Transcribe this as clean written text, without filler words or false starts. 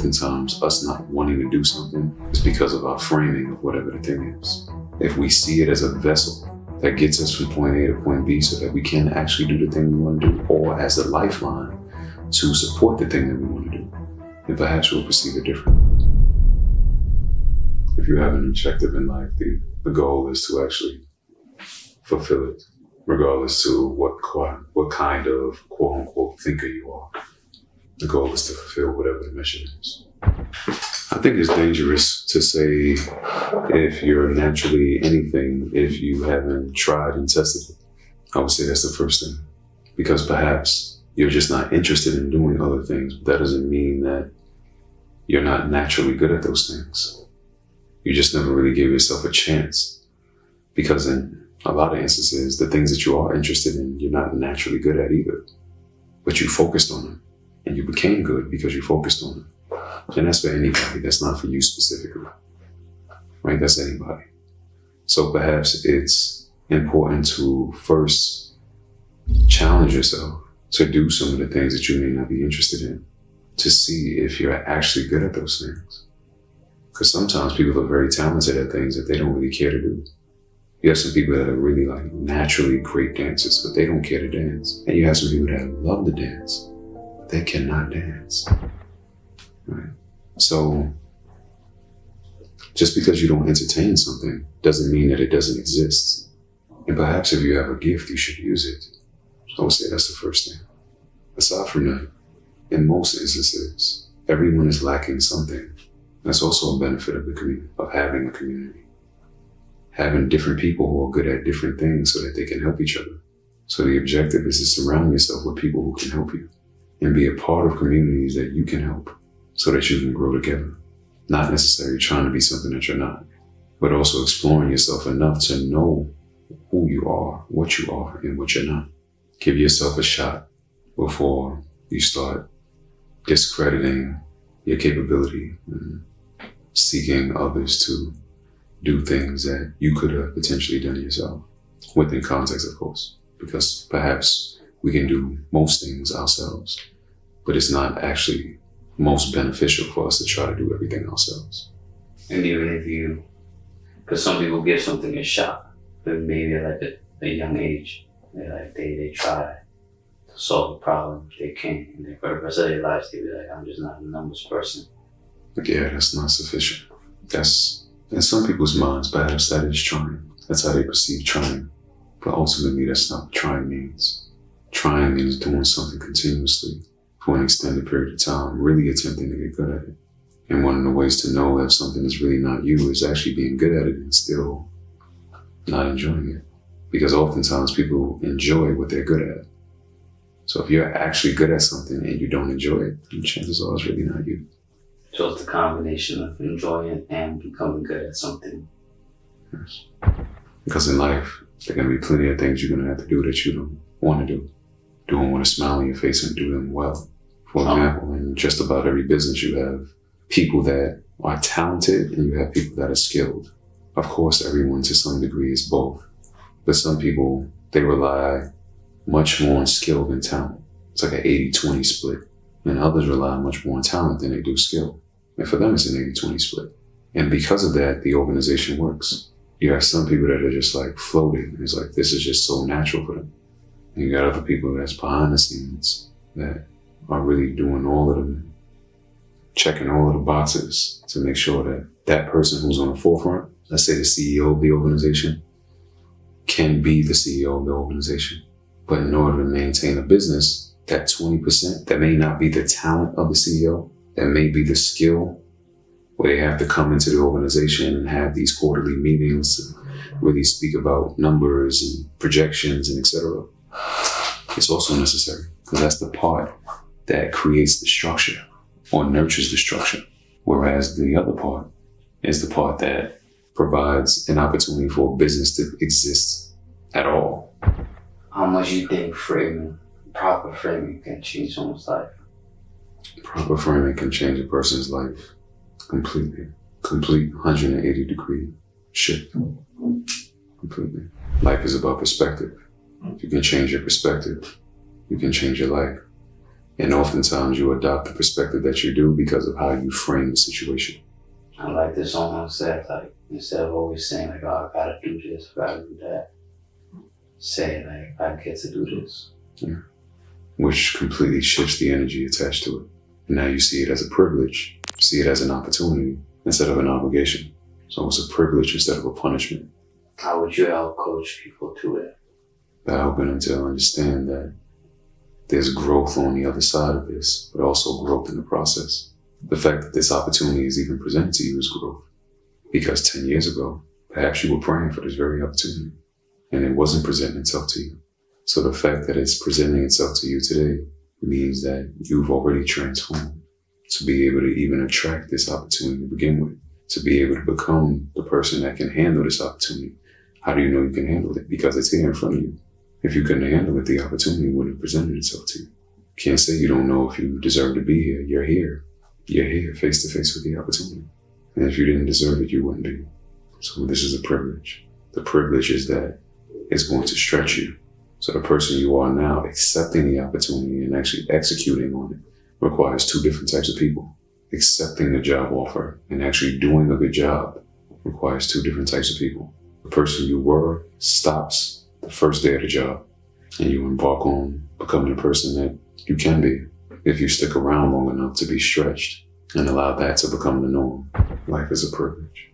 oftentimes us not wanting to do something is because of our framing of whatever the thing is. If we see it as a vessel that gets us from point A to point B so that we can actually do the thing we want to do, or as a lifeline to support the thing that we want to do, then perhaps we'll perceive it differently. If you have an objective in life, the goal is to actually fulfill it, regardless to what kind of quote-unquote thinker you are. The goal is to fulfill whatever the mission is. I think it's dangerous to say if you're naturally anything if you haven't tried and tested it. I would say that's the first thing. Because perhaps you're just not interested in doing other things, but that doesn't mean that you're not naturally good at those things. You just never really gave yourself a chance. Because in a lot of instances, the things that you are interested in, you're not naturally good at either. But you focused on them. And you became good because you focused on them. And that's for anybody. That's not for you specifically. Right? That's anybody. So perhaps it's important to first challenge yourself to do some of the things that you may not be interested in, to see if you're actually good at those things. Because sometimes people are very talented at things that they don't really care to do. You have some people that are really like naturally great dancers, but they don't care to dance. And you have some people that love to dance, but they cannot dance. Right? So just because you don't entertain something doesn't mean that it doesn't exist. And perhaps if you have a gift, you should use it. I would say that's the first thing. Aside from that, in most instances, everyone is lacking something. That's also a benefit of the community, of having a community. Having different people who are good at different things so that they can help each other. So the objective is to surround yourself with people who can help you and be a part of communities that you can help so that you can grow together. Not necessarily trying to be something that you're not, but also exploring yourself enough to know who you are, and what you're not. Give yourself a shot before you start discrediting your capability and seeking others to do things that you could have potentially done yourself, within context, of course, because perhaps we can do most things ourselves, but it's not actually most beneficial for us to try to do everything ourselves. And even if because some people give something a shot, but maybe at like a young age, they try to solve a problem, they can't, and for the rest of their lives, they be like, I'm just not a numbers person. Yeah, that's not sufficient. That's, in some people's minds, perhaps that is trying. That's how they perceive trying. But ultimately, that's not what trying means. Trying means doing something continuously for an extended period of time, really attempting to get good at it. And one of the ways to know if something is really not you is actually being good at it and still not enjoying it. Because oftentimes people enjoy what they're good at. So if you're actually good at something and you don't enjoy it, then chances are it's really not you. So it's the combination of enjoying and becoming good at something. Yes. Because in life, there are going to be plenty of things you're going to have to do that you don't want to do. Don't want to smile on your face and do them well. For example, in just about every business you have people that are talented and you have people that are skilled. Of course, everyone to some degree is both. But some people, they rely much more on skill than talent. It's like an 80-20 split. And others rely much more on talent than they do skill. And for them, it's an 80-20 split. And because of that, the organization works. You have some people that are just like floating. It's like, this is just so natural for them. And you got other people that's behind the scenes that are really doing all of them, checking all of the boxes to make sure that that person who's on the forefront, let's say the CEO of the organization, can be the CEO of the organization. But in order to maintain a business, that 20%, that may not be the talent of the CEO, that may be the skill, where they have to come into the organization and have these quarterly meetings to really speak about numbers and projections and etc. It's also necessary because that's the part that creates the structure or nurtures the structure. Whereas the other part is the part that provides an opportunity for a business to exist at all. How much you think proper framing can change someone's life? Proper framing can change a person's life completely. Complete 180-degree shift. Completely. Life is about perspective. If you can change your perspective, you can change your life. And oftentimes you adopt the perspective that you do because of how you frame the situation. I like this on myself, like instead of always saying like, oh, I gotta do this, I gotta do that. Say like, I get to do this. Yeah. Which completely shifts the energy attached to it. And now you see it as a privilege, see it as an opportunity instead of an obligation. So it's a privilege instead of a punishment. How would you help coach people to it? By helping them to understand that there's growth on the other side of this, but also growth in the process. The fact that this opportunity is even presented to you is growth. Because 10 years ago, perhaps you were praying for this very opportunity and it wasn't presenting itself to you. So the fact that it's presenting itself to you today means that you've already transformed to be able to even attract this opportunity to begin with, to be able to become the person that can handle this opportunity. How do you know you can handle it? Because it's here in front of you. If you couldn't handle it, the opportunity wouldn't have presented itself to you. Can't say you don't know if you deserve to be here. You're here. You're here face to face with the opportunity. And if you didn't deserve it, you wouldn't be. So this is a privilege. The privilege is that it's going to stretch you. So the person you are now, accepting the opportunity and actually executing on it, requires two different types of people. Accepting the job offer and actually doing a good job requires two different types of people. The person you were stops the first day of the job, and you embark on becoming the person that you can be if you stick around long enough to be stretched and allow that to become the norm. Life is a privilege.